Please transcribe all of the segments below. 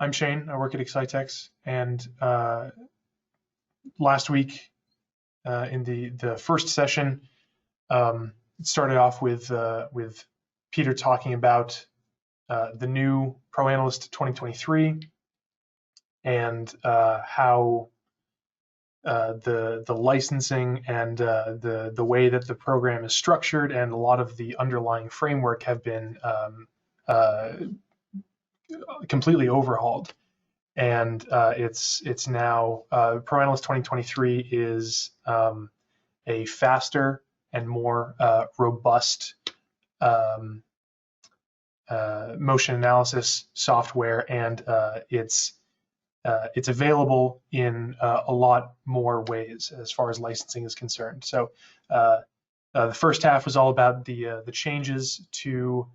I'm Shane. I work at Excitex, and last week in the first session, it started off with Peter talking about the new ProAnalyst 2023 and how the licensing and the way that the program is structured and a lot of the underlying framework have been uh, completely overhauled. And it's now ProAnalyst 2023 is a faster and more robust um, motion analysis software, and it's available in a lot more ways as far as licensing is concerned. So the first half was all about the changes to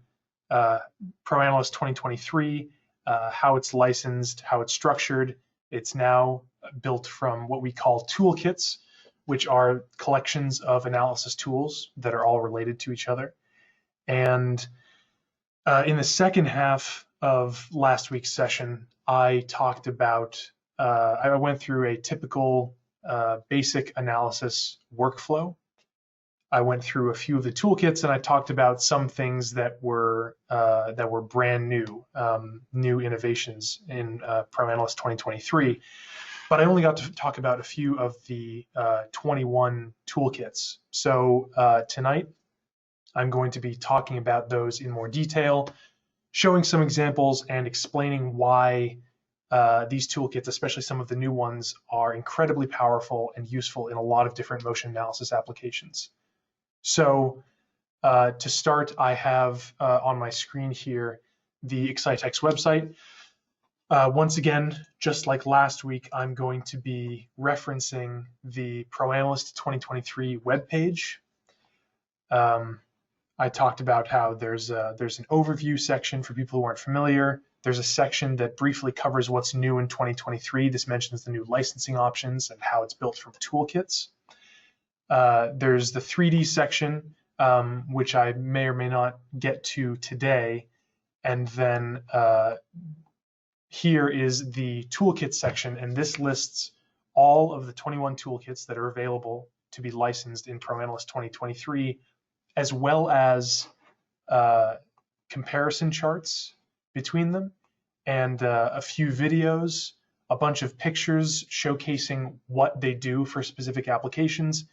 ProAnalyst 2023, how it's licensed, how it's structured. It's now built from what we call toolkits, which are collections of analysis tools that are all related to each other. And in the second half of last week's session, I talked about, I went through a typical basic analysis workflow. I went through a few of the toolkits, and I talked about some things that were brand new, new innovations in ProAnalyst 2023. But I only got to talk about a few of the 21 toolkits. So tonight, I'm going to be talking about those in more detail, showing some examples and explaining why these toolkits, especially some of the new ones, are incredibly powerful and useful in a lot of different motion analysis applications. So to start, I have on my screen here the Excitex website. Once again, just like last week, I'm going to be referencing the ProAnalyst 2023 webpage. I talked about how there's an overview section for people who aren't familiar. There's a section that briefly covers what's new in 2023. This mentions the new licensing options and how it's built from toolkits. There's the 3D section, which I may or may not get to today. And then here is the toolkit section, and this lists all of the 21 toolkits that are available to be licensed in ProAnalyst 2023, as well as comparison charts between them, and a few videos, a bunch of pictures showcasing what they do for specific applications,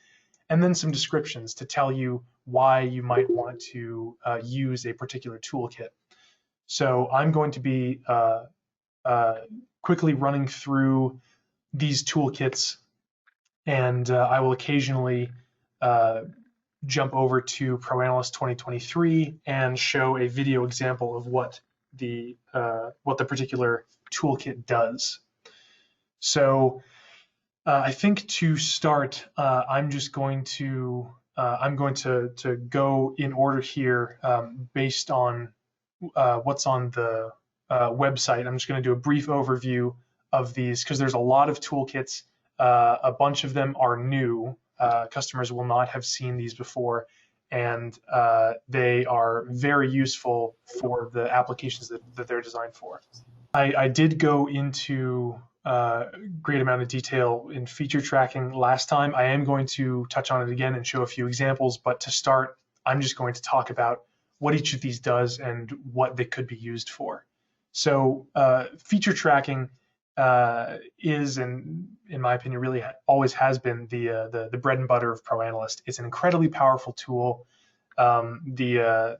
and then some descriptions to tell you why you might want to use a particular toolkit. So I'm going to be quickly running through these toolkits, and I will occasionally jump over to ProAnalyst 2023 and show a video example of what the particular toolkit does. So I think to start, I'm just going to go in order here based on what's on the website. I'm just going to do a brief overview of these because there's a lot of toolkits. A bunch of them are new. Customers will not have seen these before, and they are very useful for the applications that they're designed for. I did go into a great amount of detail in feature tracking last time. I am going to touch on it again and show a few examples, but to start, I'm just going to talk about what each of these does and what they could be used for. So feature tracking is, and in my opinion, really always has been the bread and butter of ProAnalyst. It's an incredibly powerful tool. The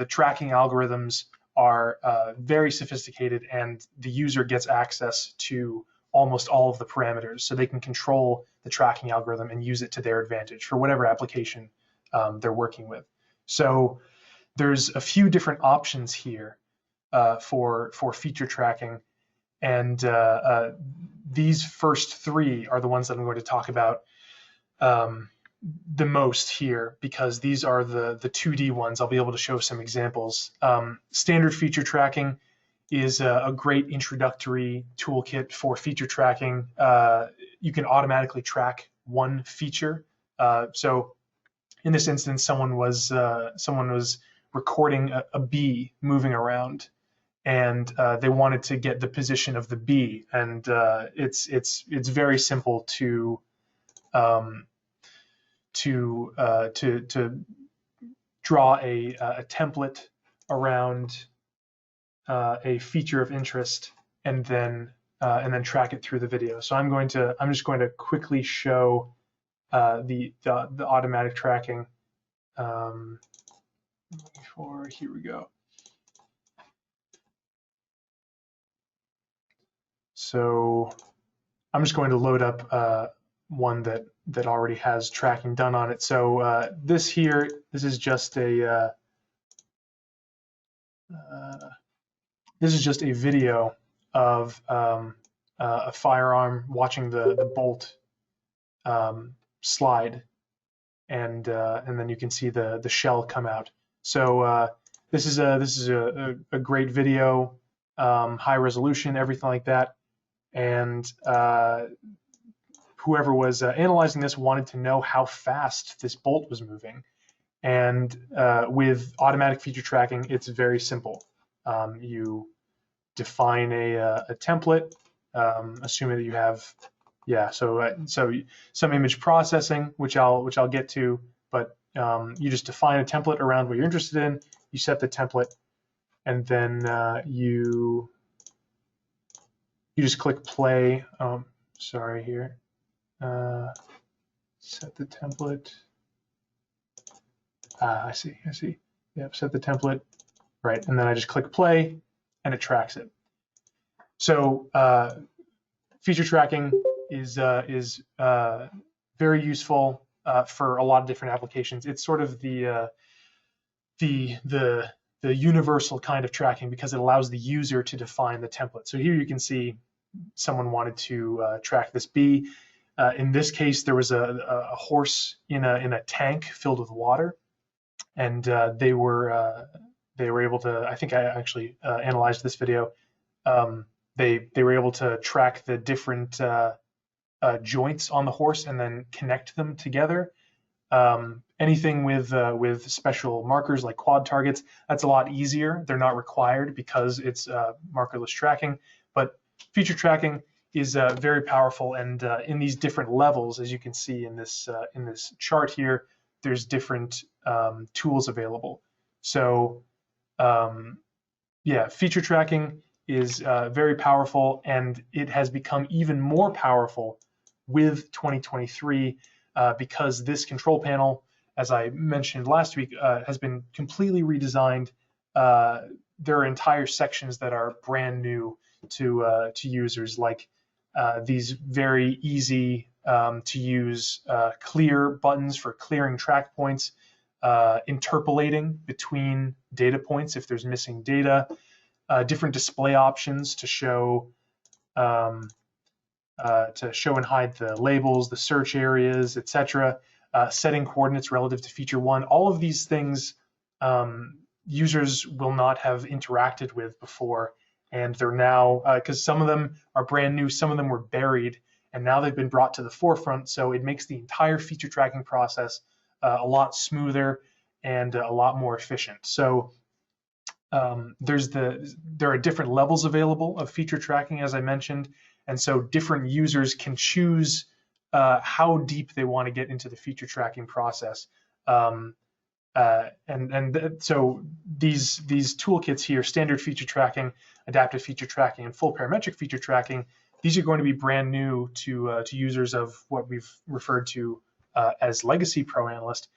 tracking algorithms are very sophisticated, and the user gets access to almost all of the parameters, so they can control the tracking algorithm and use it to their advantage for whatever application they're working with. So there's a few different options here for feature tracking. And these first three are the ones that I'm going to talk about the most here, because these are the 2D ones. I'll be able to show some examples. Standard feature tracking is a great introductory toolkit for feature tracking. You can automatically track one feature. So in this instance, someone was recording a bee moving around. and they wanted to get the position of the bee. And it's very simple to draw a template around a feature of interest, and then track it through the video. So I'm just going to quickly show the automatic tracking. Here we go. So I'm just going to load up one that already has tracking done on it. So this is just a video of a firearm watching the bolt slide, and then you can see the shell come out. So this is a great video, high resolution, everything like that. And whoever was analyzing this wanted to know how fast this bolt was moving. And with automatic feature tracking, it's very simple. You define a template, assuming that you have, so some image processing, which I'll get to, but you just define a template around what you're interested in. You set the template, and then you just click play. Sorry here. Set the template. I see. Yep, set the template. Right, and then I just click play, and it tracks it. So feature tracking is very useful for a lot of different applications. It's sort of the universal kind of tracking, because it allows the user to define the template. So here you can see someone wanted to track this bee. In this case, there was a horse in a tank filled with water, and they were able to. I think I actually analyzed this video. They were able to track the different joints on the horse and then connect them together. Anything with special markers like quad targets, that's a lot easier. They're not required because it's markerless tracking, but feature tracking is very powerful. And in these different levels, as you can see in this chart here, there's different tools available. So feature tracking is very powerful, and it has become even more powerful with 2023 because this control panel, as I mentioned last week, has been completely redesigned. There are entire sections that are brand new to users, like these very easy to use clear buttons for clearing track points, interpolating between data points if there's missing data, different display options to show and hide the labels, the search areas, etc. Setting coordinates relative to feature one. All of these things users will not have interacted with before, and they're now, because some of them are brand new, some of them were buried, and now they've been brought to the forefront. So it makes the entire feature tracking process a lot smoother and a lot more efficient. So there are different levels available of feature tracking, as I mentioned, and so different users can choose how deep they want to get into the feature tracking process. So these toolkits here, standard feature tracking, adaptive feature tracking, and full parametric feature tracking, these are going to be brand new to users of what we've referred to as legacy ProAnalyst.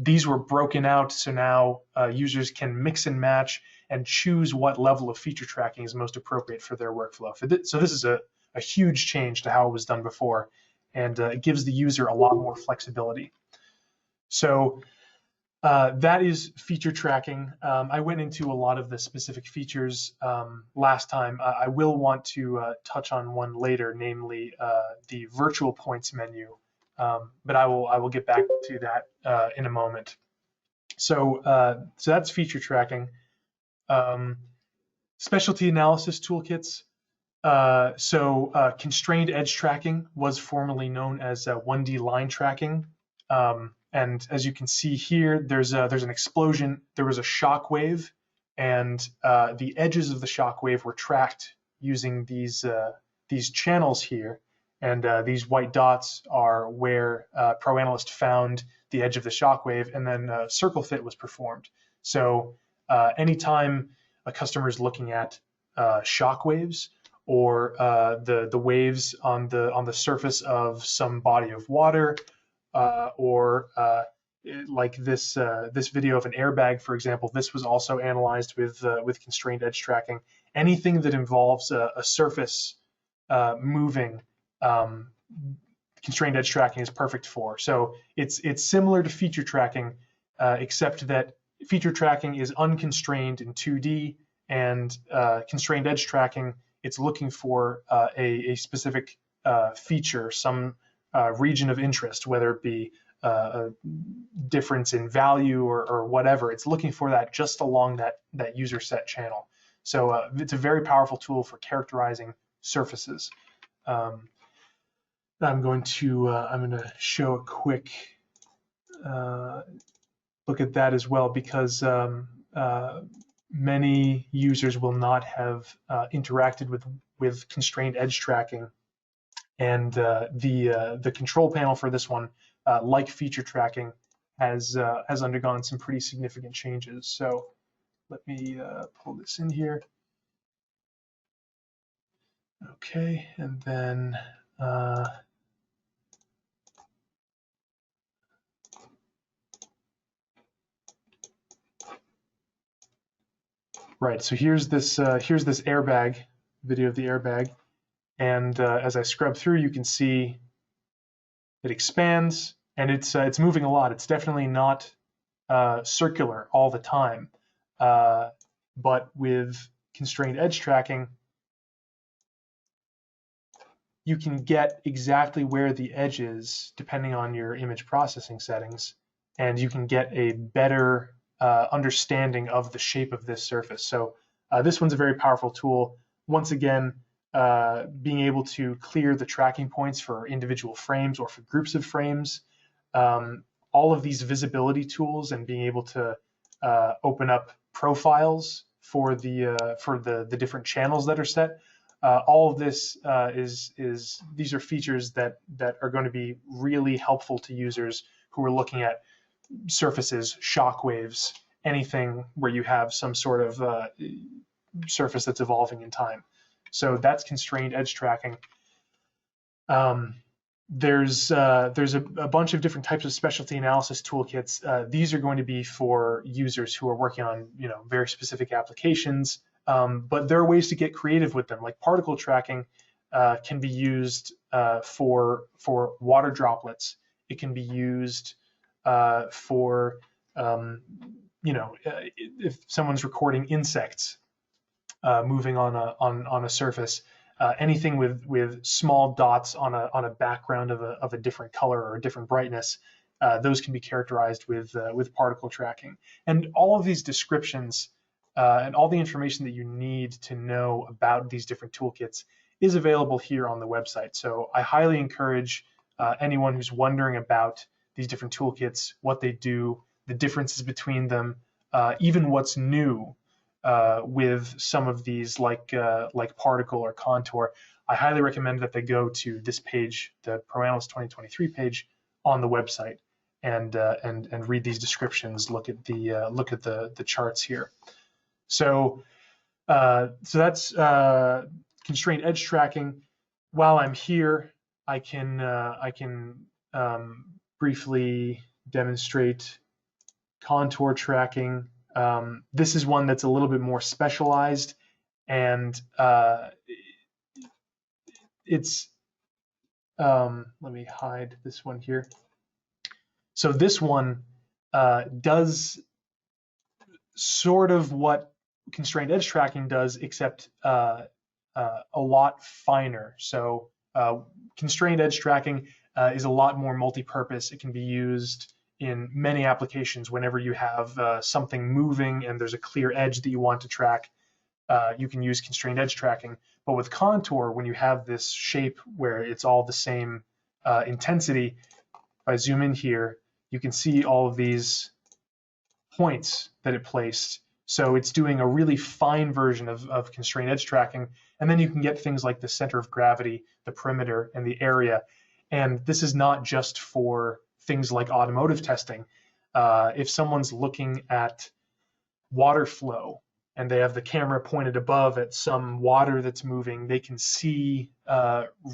These were broken out, so now users can mix and match and choose what level of feature tracking is most appropriate for their workflow. So this is a huge change to how it was done before, and it gives the user a lot more flexibility. So that is feature tracking. I went into a lot of the specific features last time. I will want to touch on one later, namely the virtual points menu. But I will get back to that in a moment. So that's feature tracking. Specialty analysis toolkits. Constrained edge tracking was formerly known as 1D line tracking. And as you can see here, there's an explosion. There was a shock wave, and the edges of the shock wave were tracked using these channels here. And these white dots are where ProAnalyst found the edge of the shock wave, and then circle fit was performed. So anytime a customer is looking at shock waves or the waves on the surface of some body of water, or like this video of an airbag, for example, this was also analyzed with constrained edge tracking. Anything that involves a surface moving, constrained edge tracking is perfect for. So it's similar to feature tracking, except that feature tracking is unconstrained in 2D, and constrained edge tracking, it's looking for a specific feature, some region of interest, whether it be a difference in value or whatever. It's looking for that just along that user set channel. So it's a very powerful tool for characterizing surfaces. I'm going to show a quick look at that as well, because many users will not have interacted with constrained edge tracking, and the control panel for this one, like feature tracking, has undergone some pretty significant changes. So let me pull this in here. Okay, and then right, so here's this airbag, video of the airbag, and as I scrub through, you can see it expands, and it's moving a lot. It's definitely not circular all the time, but with constrained edge tracking, you can get exactly where the edge is depending on your image processing settings, and you can get a better understanding of the shape of this surface. So this one's a very powerful tool. Once again, being able to clear the tracking points for individual frames or for groups of frames, all of these visibility tools, and being able to open up profiles for the different channels that are set. All of this these are features that are going to be really helpful to users who are looking at surfaces, shock waves, anything where you have some sort of surface that's evolving in time. So that's constrained edge tracking. There's a bunch of different types of specialty analysis toolkits. These are going to be for users who are working on very specific applications, but there are ways to get creative with them. Like particle tracking can be used for water droplets. It can be used for if someone's recording insects moving on a surface. Anything with small dots on a background of a different color or a different brightness, those can be characterized with particle tracking. And all of these descriptions and all the information that you need to know about these different toolkits is available here on the website. So I highly encourage anyone who's wondering about these different toolkits, what they do, the differences between them, even what's new with some of these, like particle or contour. I highly recommend that they go to this page, the ProAnalyst 2023 page on the website, and read these descriptions. Look at the charts here. So that's constrained edge tracking. While I'm here, I can briefly demonstrate contour tracking. This is one that's a little bit more specialized, and it's let me hide this one here. So this one does sort of what constrained edge tracking does, except a lot finer. So constrained edge tracking is a lot more multi-purpose. It can be used in many applications. Whenever you have something moving and there's a clear edge that you want to track, you can use constrained edge tracking. But with contour, when you have this shape where it's all the same intensity, if I zoom in here, you can see all of these points that it placed. So it's doing a really fine version of constrained edge tracking. And then you can get things like the center of gravity, the perimeter, and the area. And this is not just for things like automotive testing. If someone's looking at water flow and they have the camera pointed above at some water that's moving, they can see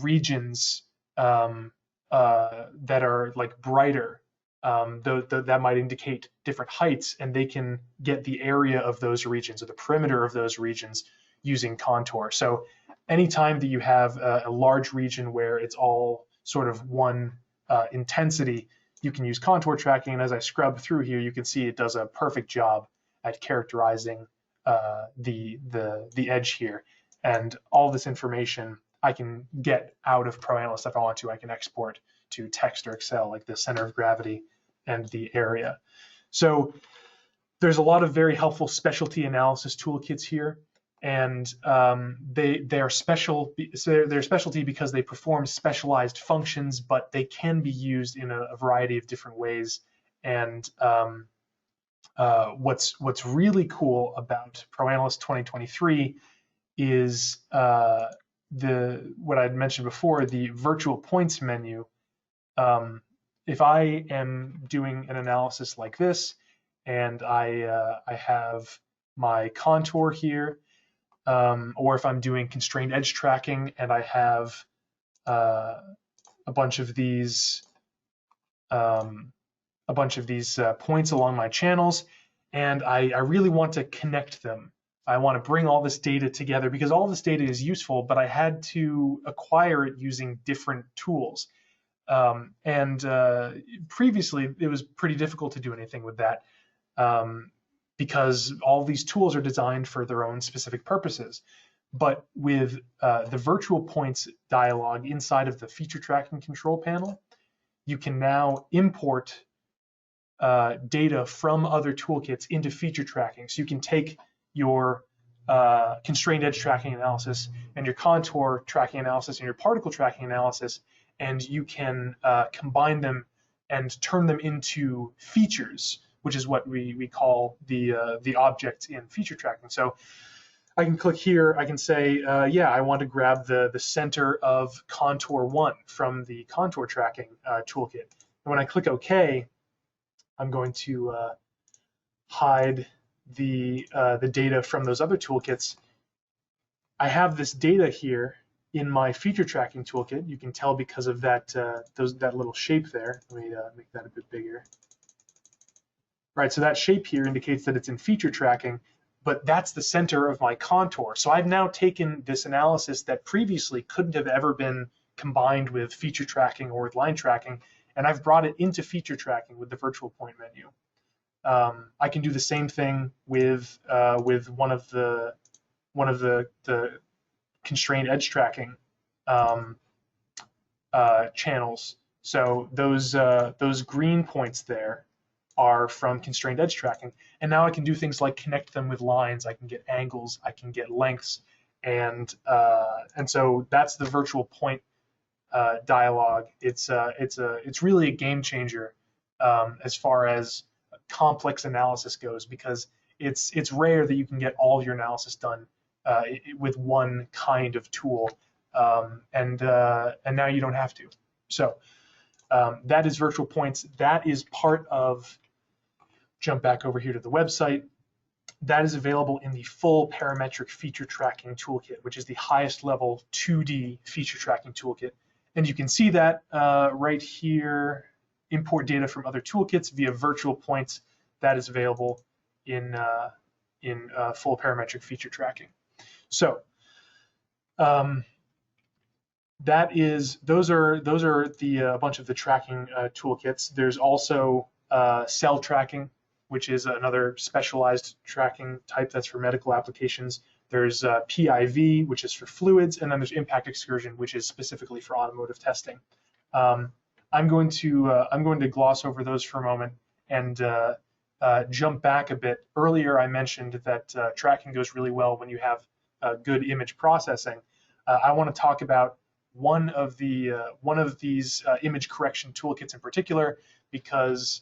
regions that are like brighter. That might indicate different heights, and they can get the area of those regions or the perimeter of those regions using contour. So anytime that you have a large region where it's all sort of one intensity, you can use contour tracking. And as I scrub through here, you can see it does a perfect job at characterizing the edge here. And all this information I can get out of ProAnalyst if I want to. I can export to text or Excel, like the center of gravity and the area. So there's a lot of very helpful specialty analysis toolkits here, and they are special. So they're specialty because they perform specialized functions, but they can be used in a variety of different ways. And what's really cool about ProAnalyst 2023 is what I'd mentioned before, the virtual points menu. If I am doing an analysis like this, and I have my contour here, or if I'm doing constrained edge tracking and I have a bunch of these points along my channels, and I really want to connect them. I want to bring all this data together because all this data is useful, but I had to acquire it using different tools. Previously, it was pretty difficult to do anything with that because all these tools are designed for their own specific purposes. But with the virtual points dialog inside of the feature tracking control panel, you can now import data from other toolkits into feature tracking. So you can take your constrained edge tracking analysis and your contour tracking analysis and your particle tracking analysis, and you can combine them and turn them into features, which is what we call the objects in feature tracking. So I can click here, I can say, yeah, I want to grab the center of contour 1 from the contour tracking toolkit. And when I click OK, I'm going to hide the data from those other toolkits. I have this data here in my feature tracking toolkit. You can tell because of that that little shape there. Let me make that a bit bigger. Right, so that shape here indicates that it's in feature tracking, but that's the center of my contour. So I've now taken this analysis that previously couldn't have ever been combined with feature tracking or with line tracking, and I've brought it into feature tracking with the virtual point menu. I can do the same thing with one of the constrained edge tracking channels. So those green points there are from constrained edge tracking, and now I can do things like connect them with lines. I can get angles, I can get lengths, and so that's the virtual point dialog. It's really a game changer as far as complex analysis goes, because it's rare that you can get all of your analysis done with one kind of tool, and now you don't have to. So that is virtual points. That is part of, jump back over here to the website, that is available in the full parametric feature tracking toolkit, which is the highest level 2D feature tracking toolkit. And you can see that right here, import data from other toolkits via virtual points. That is available in full parametric feature tracking. So those are a bunch of the tracking toolkits. There's also cell tracking, which is another specialized tracking type that's for medical applications. There's PIV, which is for fluids, and then there's impact excursion, which is specifically for automotive testing. I'm going to gloss over those for a moment and jump back a bit. Earlier, I mentioned that tracking goes really well when you have good image processing. I want to talk about one of these image correction toolkits in particular, because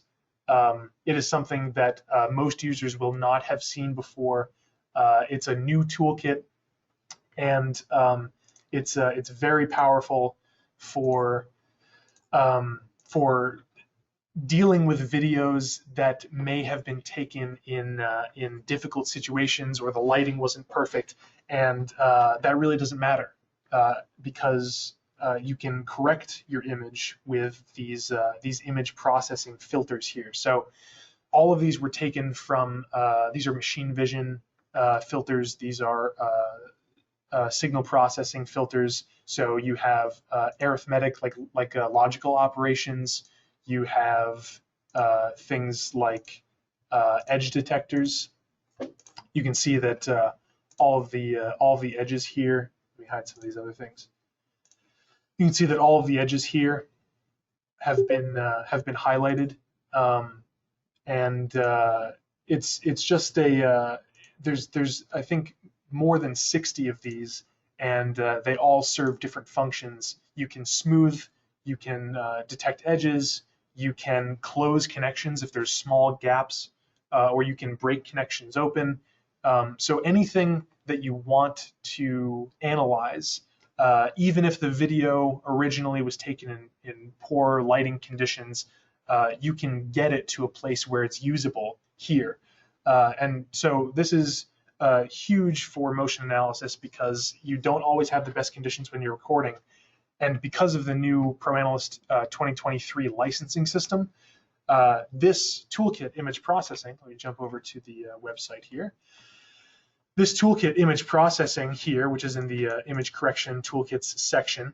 It is something that most users will not have seen before. It's a new toolkit, and it's very powerful for for dealing with videos that may have been taken in difficult situations, or the lighting wasn't perfect, and that really doesn't matter because you can correct your image with these image processing filters here. So all of these were taken from these are machine vision filters. These are signal processing filters. So you have arithmetic, like logical operations. You have things like edge detectors. You can see that all of the edges here. Let me hide some of these other things. You can see that all of the edges here have been highlighted, and it's just a there's I think more than 60 of these, and they all serve different functions. You can smooth, you can detect edges, you can close connections if there's small gaps, or you can break connections open. So anything that you want to analyze, even if the video originally was taken in poor lighting conditions, you can get it to a place where it's usable here. And so this is huge for motion analysis because you don't always have the best conditions when you're recording. And because of the new ProAnalyst 2023 licensing system, this toolkit, image processing, let me jump over to the website here. This toolkit, image processing here, which is in the image correction toolkits section,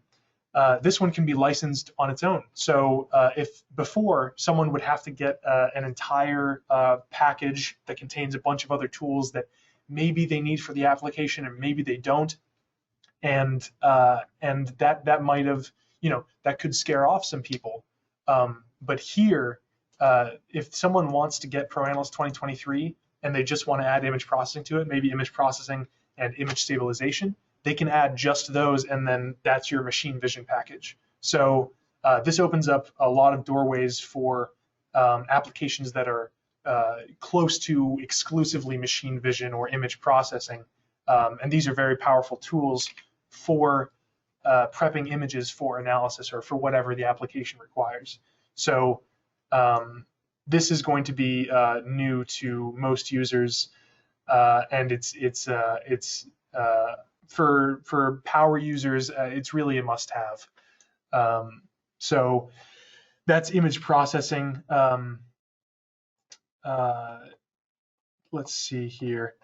this one can be licensed on its own. So if before someone would have to get an entire package that contains a bunch of other tools that maybe they need for the application and maybe they don't, and that might have, that could scare off some people. But here, if someone wants to get ProAnalyst 2023 and they just want to add image processing to it, maybe image processing and image stabilization, they can add just those, and then that's your machine vision package. So this opens up a lot of doorways for applications that are close to exclusively machine vision or image processing. And these are very powerful tools for prepping images for analysis or for whatever the application requires. So this is going to be new to most users, and it's for power users, it's really a must-have. So that's image processing. Let's see here.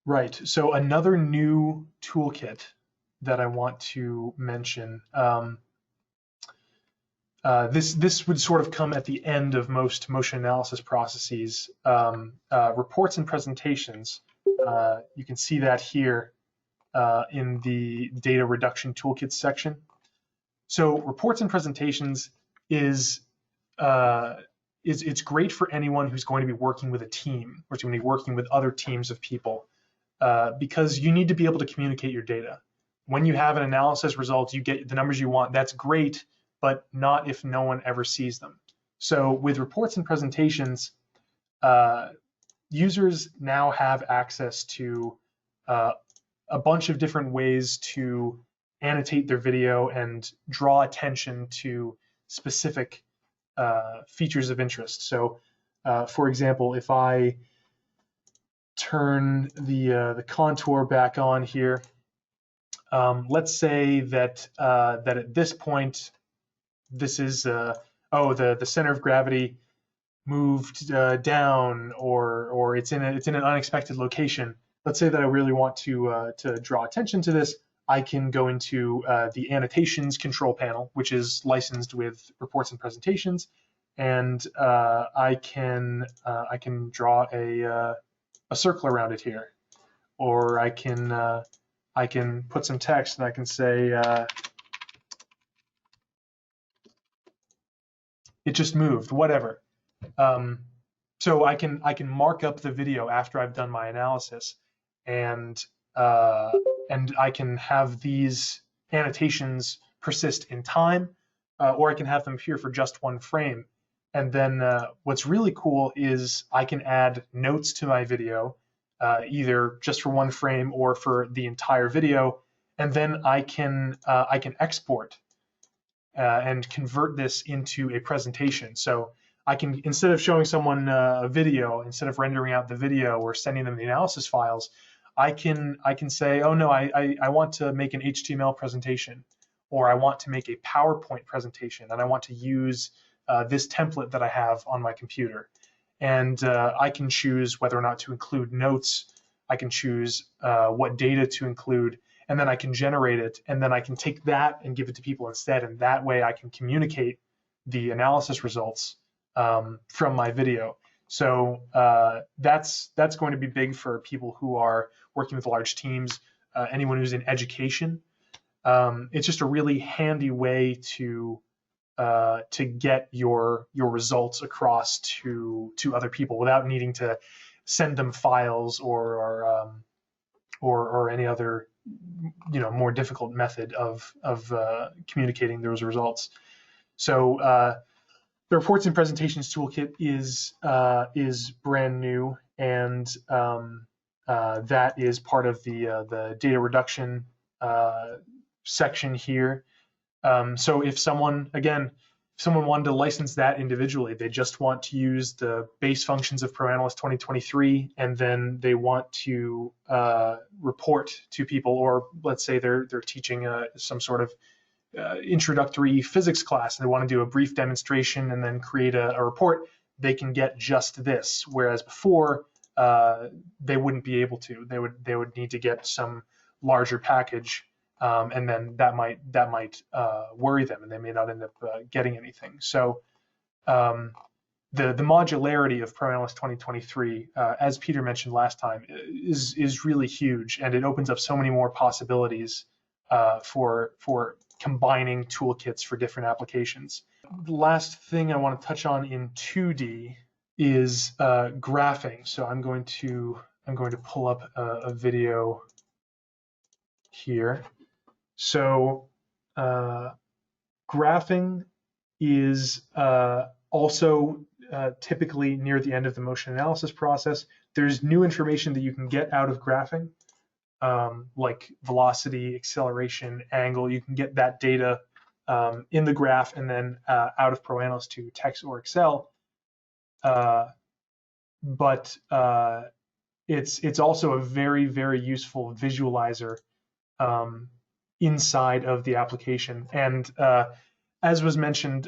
Right, so another new toolkit that I want to mention. This would sort of come at the end of most motion analysis processes. Reports and presentations. You can see that here in the data reduction toolkits section. So reports and presentations is it's great for anyone who's going to be working with a team or going to be working with other teams of people, because you need to be able to communicate your data. When you have an analysis result, you get the numbers you want. That's great, but not if no one ever sees them. So with reports and presentations, users now have access to a bunch of different ways to annotate their video and draw attention to specific features of interest. So for example, if I turn the contour back on here, let's say that that at this point, this is the center of gravity moved down, or it's in an unexpected location. Let's say that I really want to draw attention to this. I can go into the annotations control panel, which is licensed with reports and presentations, and I can draw a circle around it here, or I can put some text and I can say it just moved, whatever. So I can mark up the video after I've done my analysis, and I can have these annotations persist in time, or I can have them appear for just one frame. And then what's really cool is I can add notes to my video, either just for one frame or for the entire video, and then I can export and convert this into a presentation. So I can, instead of showing someone a video, instead of rendering out the video or sending them the analysis files, I can say, oh no, I want to make an HTML presentation, or I want to make a PowerPoint presentation, and I want to use this template that I have on my computer. And I can choose whether or not to include notes. I can choose what data to include, and then I can generate it, and then I can take that and give it to people instead, and that way I can communicate the analysis results from my video. So that's going to be big for people who are working with large teams, anyone who's in education. It's just a really handy way to get your results across to other people without needing to send them files or any other more difficult method of communicating those results. So the Reports and Presentations Toolkit is brand new, and that is part of the data reduction section here. So if someone wanted to license that individually, they just want to use the base functions of ProAnalyst 2023, and then they want to report to people, or let's say they're teaching some sort of introductory physics class, and they want to do a brief demonstration and then create a report, they can get just this. Whereas before, they wouldn't be able to. They would need to get some larger package. And then that might worry them, and they may not end up getting anything. So the modularity of ProAnalyst 2023, as Peter mentioned last time, is really huge, and it opens up so many more possibilities for combining toolkits for different applications. The last thing I want to touch on in 2D is graphing. So I'm going to pull up a video here. So graphing is also typically near the end of the motion analysis process. There's new information that you can get out of graphing, like velocity, acceleration, angle. You can get that data in the graph and then out of ProAnalyst to text or Excel. But it's also a very, very useful visualizer inside of the application. And as was mentioned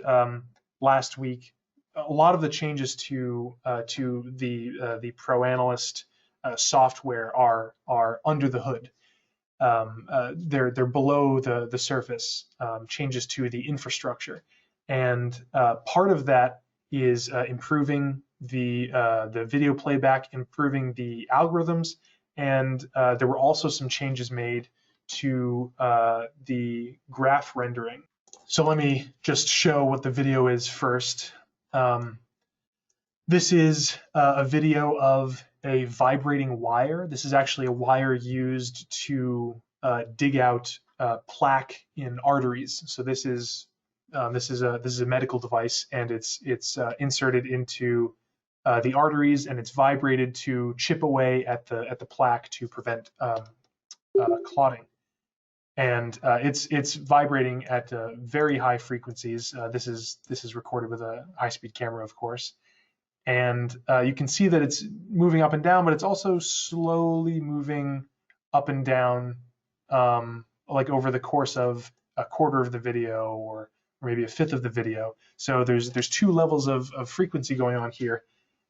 last week, a lot of the changes to the ProAnalyst software are under the hood. They're below the surface, changes to the infrastructure. And part of that is improving the video playback, improving the algorithms, and there were also some changes made to the graph rendering. So let me just show what the video is first. This is a video of a vibrating wire. This is actually a wire used to dig out plaque in arteries. So this is a medical device, and it's inserted into the arteries, and it's vibrated to chip away at the plaque to prevent clotting. And it's vibrating at very high frequencies. This is recorded with a high-speed camera, of course. And you can see that it's moving up and down, but it's also slowly moving up and down, like over the course of a quarter of the video, or maybe a fifth of the video. So there's two levels of frequency going on here,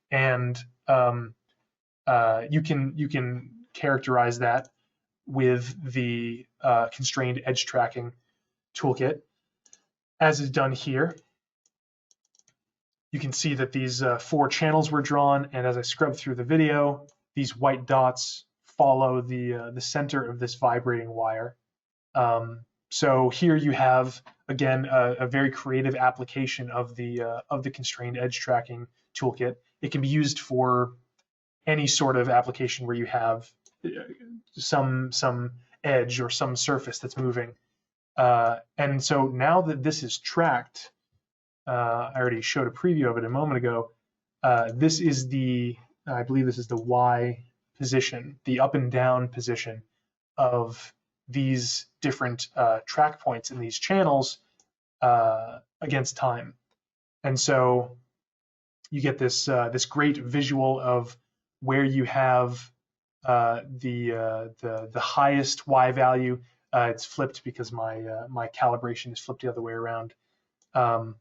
and you can characterize that with the constrained edge tracking toolkit, as is done here. You can see that these 4 channels were drawn, and as I scrub through the video, these white dots follow the center of this vibrating wire. So here you have, again, a very creative application of the constrained edge tracking toolkit. It can be used for any sort of application where you have some edge or some surface that's moving. And so now that this is tracked, I already showed a preview of it a moment ago. This is I believe this is the Y position, the up and down position of these different track points in these channels against time. And so you get this great visual of where you have the highest Y value. It's flipped because my calibration is flipped the other way around. And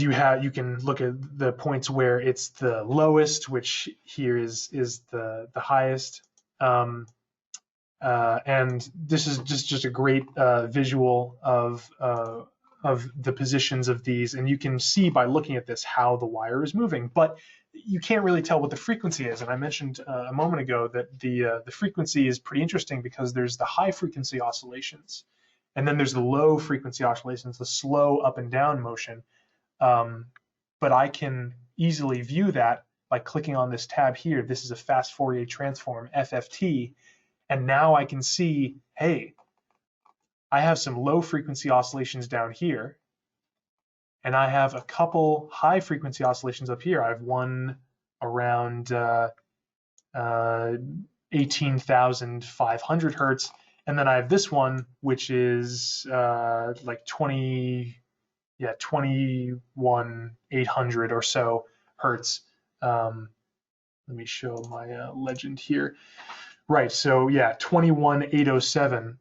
you can look at the points where it's the lowest, which here is the highest. And this is just a great visual of the positions of these, and you can see by looking at this how the wire is moving, but you can't really tell what the frequency is. And I mentioned a moment ago that the frequency is pretty interesting because there's the high frequency oscillations, and then there's the low frequency oscillations, the slow up and down motion. But I can easily view that by clicking on this tab here. This is a fast Fourier transform, FFT, and now I can see, hey, I have some low frequency oscillations down here, and I have a couple high frequency oscillations up here. I have one around 18,500 hertz, and then I have this one which is like 21,800 or so hertz. Let me show my legend here. Right, so yeah, 21,807.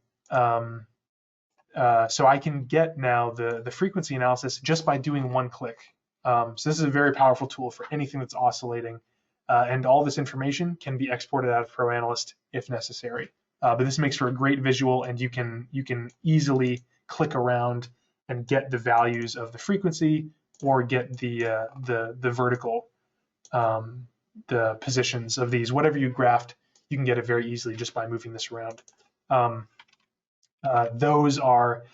So I can get now the frequency analysis just by doing one click. So this is a very powerful tool for anything that's oscillating, and all this information can be exported out of ProAnalyst if necessary. But this makes for a great visual, and you can easily click around and get the values of the frequency or get the vertical, the positions of these. Whatever you graphed, you can get it very easily just by moving this around. Those are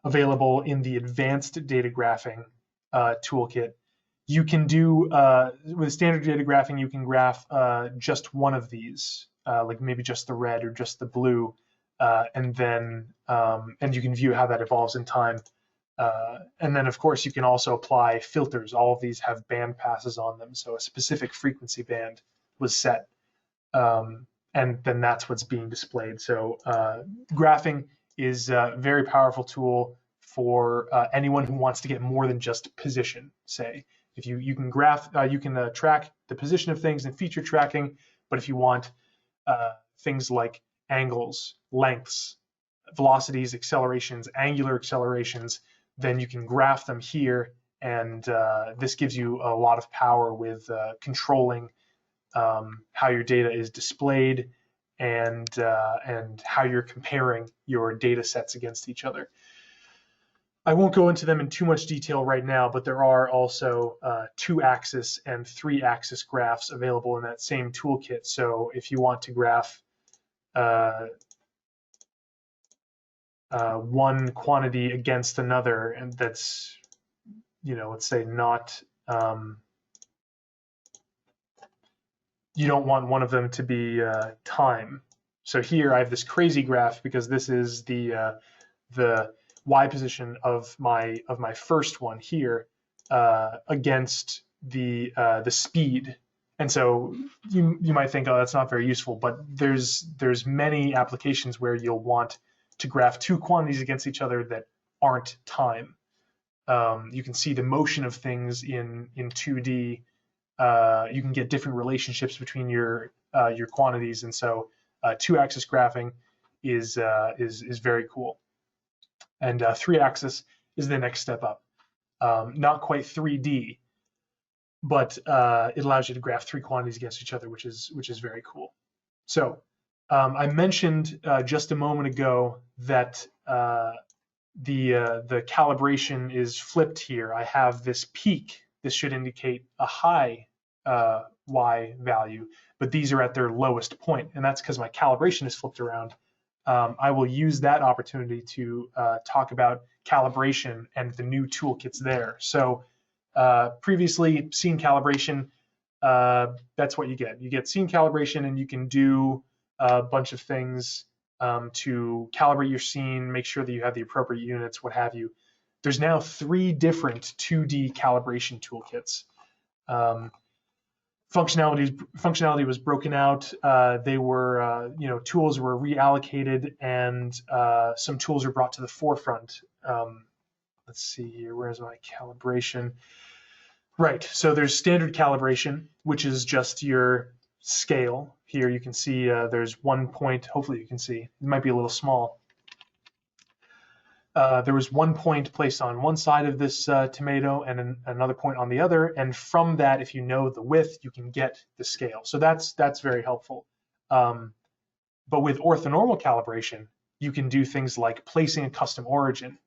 available in the advanced data graphing toolkit. You can do, with standard data graphing, you can graph just one of these, like maybe just the red or just the blue, and then and you can view how that evolves in time. And then, of course, you can also apply filters. All of these have band passes on them, so a specific frequency band was set, and then that's what's being displayed. So graphing is a very powerful tool for anyone who wants to get more than just position. Say, if you can graph, you can track the position of things and feature tracking, but if you want things like angles, lengths, velocities, accelerations, angular accelerations, then you can graph them here, and this gives you a lot of power with controlling how your data is displayed and how you're comparing your data sets against each other. I won't go into them in too much detail right now, but there are also 2-axis and 3-axis graphs available in that same toolkit. So if you want to graph one quantity against another, and that's, let's say not, you don't want one of them to be time. So here I have this crazy graph because this is the Y position of my first one here against the speed. And so you might think, oh, that's not very useful, but there's many applications where you'll want to graph two quantities against each other that aren't time. You can see the motion of things in 2D. You can get different relationships between your quantities, and so 2-axis graphing is very cool. And 3-axis is the next step up. Not quite 3D, but it allows you to graph 3 quantities against each other, which is very cool. So I mentioned just a moment ago that the calibration is flipped here. I have this peak. This should indicate a high Y value, but these are at their lowest point, and that's because my calibration is flipped around. I will use that opportunity to talk about calibration and the new toolkits there. So previously, scene calibration, that's what you get. You get scene calibration, and you can do a bunch of things to calibrate your scene, make sure that you have the appropriate units, what have you. There's now 3 different 2D calibration toolkits. Functionality was broken out. They were, tools were reallocated, and some tools were brought to the forefront. Let's see here. Where's my calibration? Right. So there's standard calibration, which is just your scale. Here you can see there's 1 point. Hopefully you can see. It might be a little small. There was 1 point placed on one side of this tomato and another point on the other. And from that, if you know the width, you can get the scale. So that's very helpful. But with orthonormal calibration, you can do things like placing a custom origin,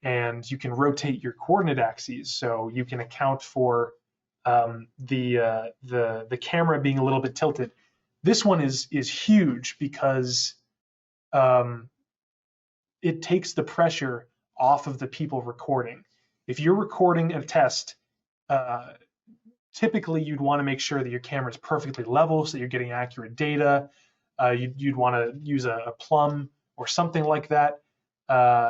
and you can rotate your coordinate axes. So you can account for the camera being a little bit tilted. This one is huge because it takes the pressure off of the people recording. If you're recording a test, typically you'd want to make sure that your camera is perfectly level so that you're getting accurate data. You'd want to use a plumb or something like that.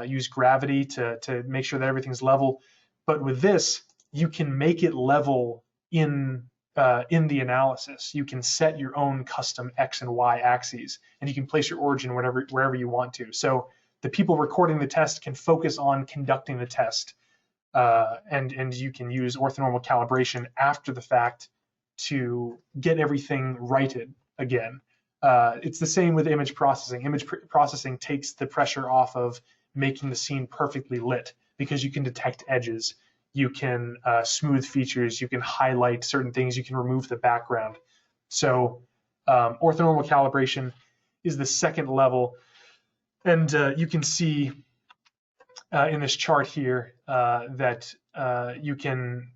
Use gravity to make sure that everything's level. But with this, you can make it level in the analysis. You can set your own custom X and Y axes, and you can place your origin wherever you want to. So the people recording the test can focus on conducting the test, and you can use orthonormal calibration after the fact to get everything righted again. It's the same with image processing. Image processing takes the pressure off of making the scene perfectly lit because you can detect edges, you can smooth features, you can highlight certain things, you can remove the background. So orthonormal calibration is the second level. And you can see in this chart here that you can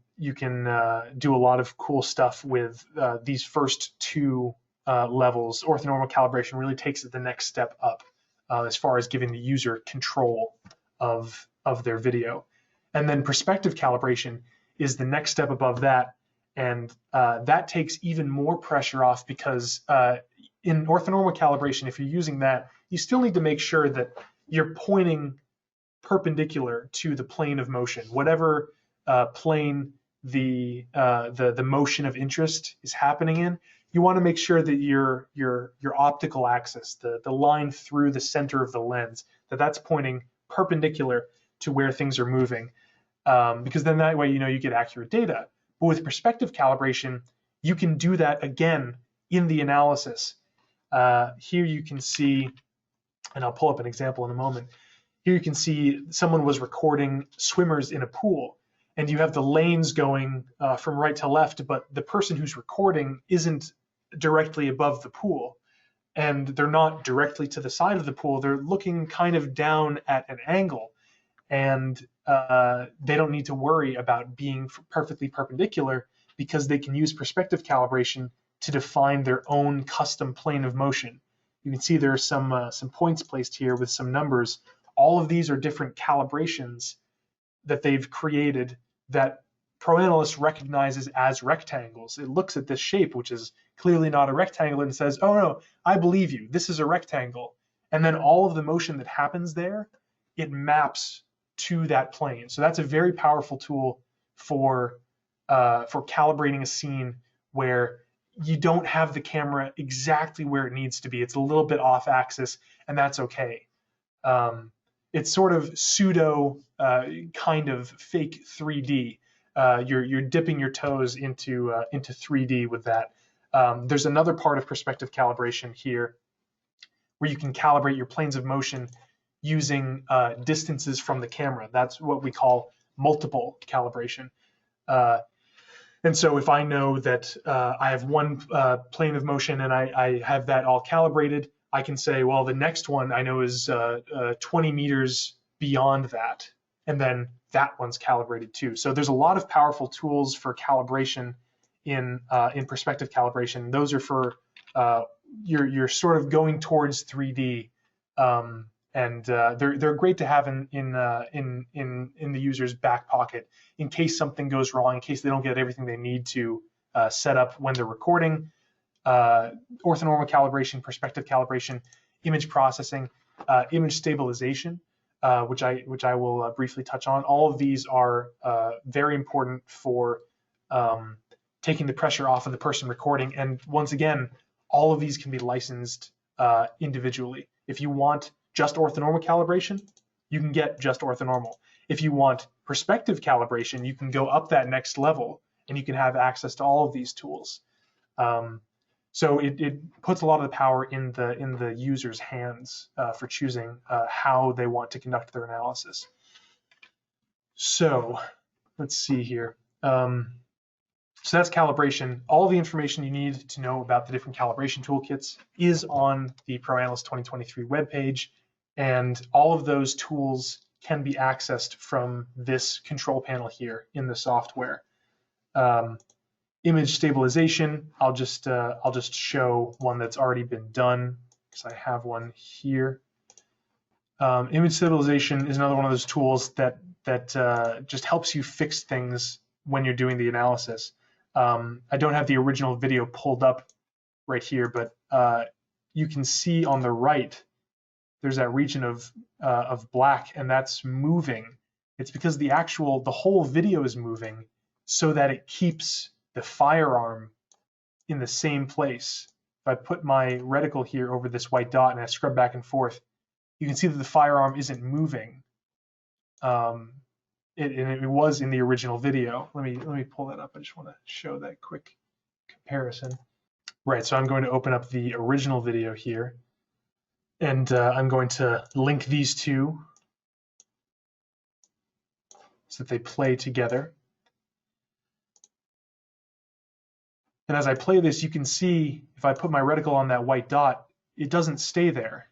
do a lot of cool stuff with these first 2 levels. Orthonormal calibration really takes it the next step up as far as giving the user control of their video. And then perspective calibration is the next step above that, and that takes even more pressure off because in orthonormal calibration, if you're using that, you still need to make sure that you're pointing perpendicular to the plane of motion, whatever plane the motion of interest is happening in. You want to make sure that your optical axis, the line through the center of the lens, that's pointing perpendicular to where things are moving, because then that way you get accurate data. But with perspective calibration, you can do that again in the analysis. Here you can see, and I'll pull up an example in a moment. Here you can see someone was recording swimmers in a pool, and you have the lanes going from right to left, but the person who's recording isn't directly above the pool, and they're not directly to the side of the pool. They're looking kind of down at an angle, and they don't need to worry about being perfectly perpendicular because they can use perspective calibration to define their own custom plane of motion. You can see there are some points placed here with some numbers. All of these are different calibrations that they've created that ProAnalyst recognizes as rectangles. It looks at this shape, which is clearly not a rectangle, and says, oh no, I believe you, this is a rectangle. And then all of the motion that happens there, it maps to that plane. So that's a very powerful tool for calibrating a scene where you don't have the camera exactly where it needs to be. It's a little bit off axis, and that's okay. It's sort of pseudo kind of fake 3D. You're dipping your toes into 3D with that. There's another part of perspective calibration here where you can calibrate your planes of motion using distances from the camera. That's what we call multiple calibration. And so if I know that I have one plane of motion and I have that all calibrated, I can say, well, the next one I know is 20 meters beyond that, and then that one's calibrated too. So there's a lot of powerful tools for calibration in perspective calibration. Those are for you're sort of going towards 3D, and they're great to have in the user's back pocket in case something goes wrong, in case they don't get everything they need to set up when they're recording. Orthonormal calibration, perspective calibration image processing, image stabilization, which I will briefly touch on. All of these are very important for taking the pressure off of the person recording. And once again, all of these can be licensed individually. If you want just orthonormal calibration, you can get just orthonormal. If you want perspective calibration, you can go up that next level and you can have access to all of these tools. So it puts a lot of the power in the user's hands for choosing how they want to conduct their analysis. So let's see here. So that's calibration. All the information you need to know about the different calibration toolkits is on the ProAnalyst 2023 webpage, and all of those tools can be accessed from this control panel here in the software. Image stabilization, I'll just show one that's already been done because I have one here. Image stabilization is another one of those tools that just helps you fix things when you're doing the analysis. I don't have the original video pulled up right here, but you can see on the right there's that region of black, and that's moving. It's because the whole video is moving so that it keeps the firearm in the same place. If I put my reticle here over this white dot and I scrub back and forth, you can see that the firearm isn't moving. It was in the original video. Let me pull that up. I just want to show that quick comparison. Right, so I'm going to open up the original video here, and I'm going to link these two so that they play together. And as I play this, you can see if I put my reticle on that white dot, it doesn't stay there.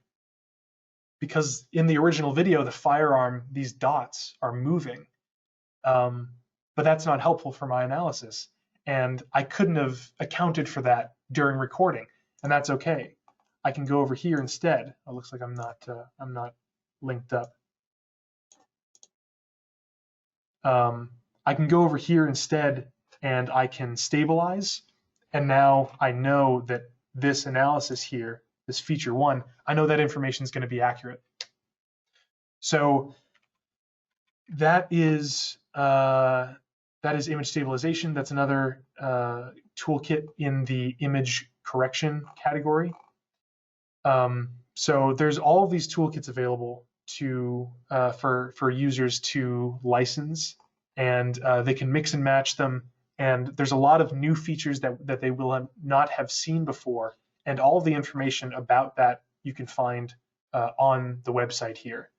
Because in the original video, the firearm, these dots are moving. But that's not helpful for my analysis. And I couldn't have accounted for that during recording, and that's okay. I can go over here instead. It looks like I'm not linked up. I can go over here instead, and I can stabilize. And now I know that this analysis here, this feature one, I know that information is going to be accurate. So that is image stabilization. That's another toolkit in the image correction category. So there's all of these toolkits available for users to license, and they can mix and match them. And there's a lot of new features that they will not have seen before, and all of the information about that you can find on the website here.